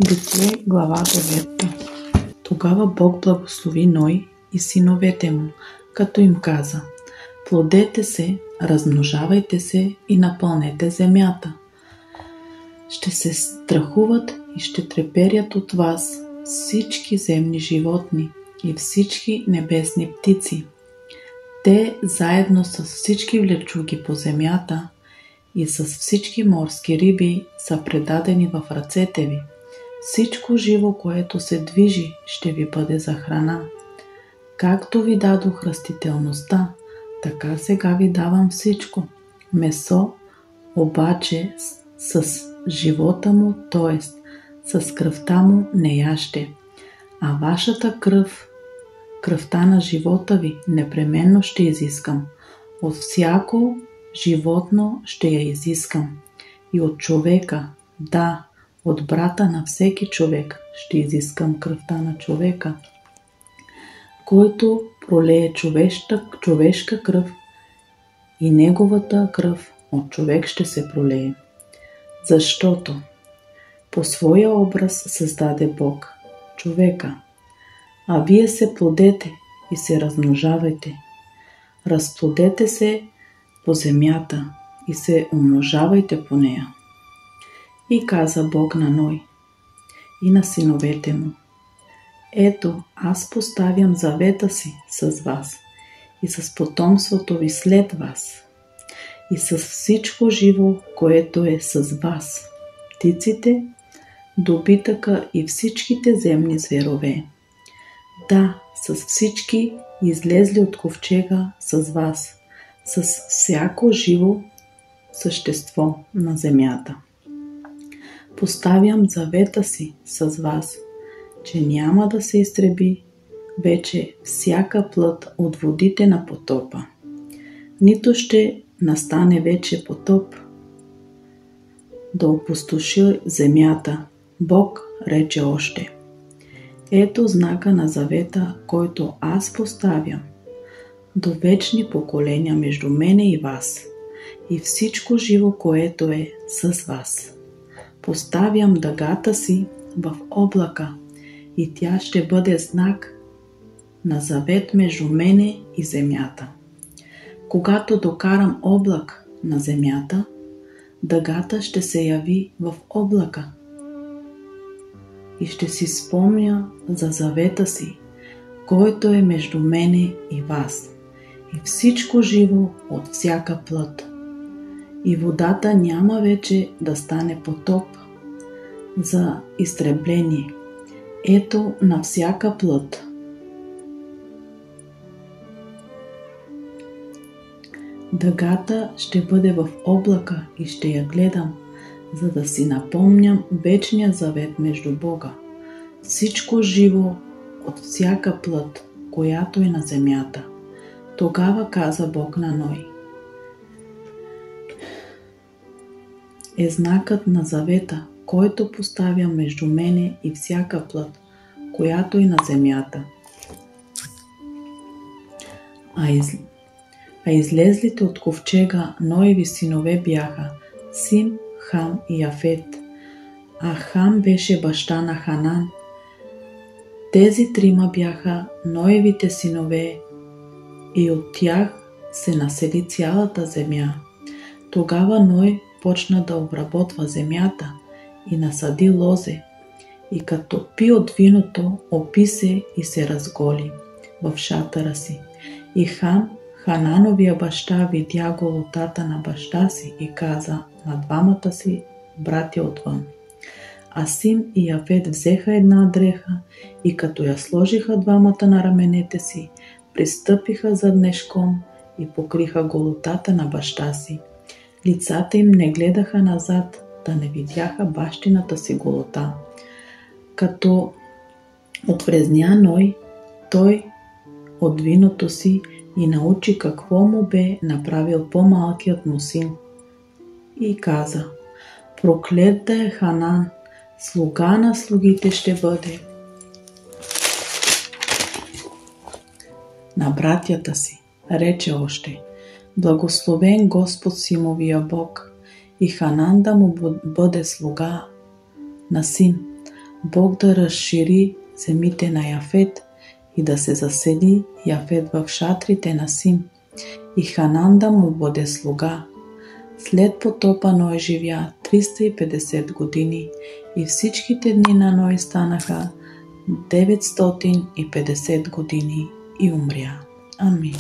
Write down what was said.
Битие, глава 9. Тогава Бог благослови Ной и синовете му, като им каза: плодете се, размножавайте се и напълнете земята. Ще се страхуват и ще треперят от вас всички земни животни и всички небесни птици. Те заедно с всички влечуги по земята и с всички морски риби са предадени в ръцете ви. Всичко живо, което се движи, ще ви бъде за храна. Както ви дадох растителността, така сега ви давам всичко. Месо, обаче с живота му, т.е. с кръвта му не яще. А вашата кръв, кръвта на живота ви, непременно ще изискам. От всяко животно ще я изискам. И от човека, да, от брата на всеки човек ще изискам кръвта на човека. Който пролее човешка кръв, и неговата кръв от човек ще се пролее. Защото по своя образ създаде Бог човека, а вие се плодете и се размножавайте. Разплодете се по земята и се умножавайте по нея. И каза Бог на Ной и на синовете му: ето, аз поставям завета си с вас и с потомството ви след вас и с всичко живо, което е с вас, птиците, добитъка и всичките земни зверове. Да, с всички излезли от ковчега с вас, с всяко живо същество на земята. Поставям завета си с вас, че няма да се изтреби вече всяка плът от водите на потопа. Нито ще настане вече потоп да опустоши земята. Бог рече още: ето знака на завета, който аз поставям до вечни поколения между мене и вас и всичко живо, което е с вас. Поставям дъгата си в облака и тя ще бъде знак на завет между мене и земята. Когато докарам облак на земята, дъгата ще се яви в облака и ще си спомня за завета си, който е между мене и вас, и всичко живо от всяка плът. И водата няма вече да стане потоп за изтребление. Ето на всяка плът. Дъгата ще бъде в облака и ще я гледам, за да си напомням вечния завет между Бога. Всичко живо от всяка плът, която е на земята. Тогава каза Бог на Ной: е знакът на завета, който поставя между мене и всяка плът, която е на земята. А излезлите от ковчега Ноеви синове бяха Сим, Хам и Яфет. А Хам беше баща на Ханан. Тези трима бяха Ноевите синове и от тях се насели цялата земя. Тогава Ной почна да обработва земята и насади лозе, и като пи от виното, опи се и се разголи в шатъра си. И Хам, Ханановия баща, видя голотата на баща си и каза на двамата си братя отвън. А Сим и Яфет взеха една дреха и като я сложиха двамата на раменете си, пристъпиха заднешком и покриха голотата на баща си. Лицата им не гледаха назад, да не видяха бащината си голота. Като опрезня Ной, той от виното си и научи какво му бе направил по-малкият му син. И каза: проклет да е Ханан, слуга на слугите ще бъде на братята си. Рече още: благословен Господ Симовия Бог, и Ханан да му бъде слуга на Сим. Бог да разшири земите на Яфет и да се засели Яфет в шатрите на Сим и Ханан да му бъде слуга. След потопа Ной живя 350 години и всичките дни на Ной станаха 950 години и умря. Амин.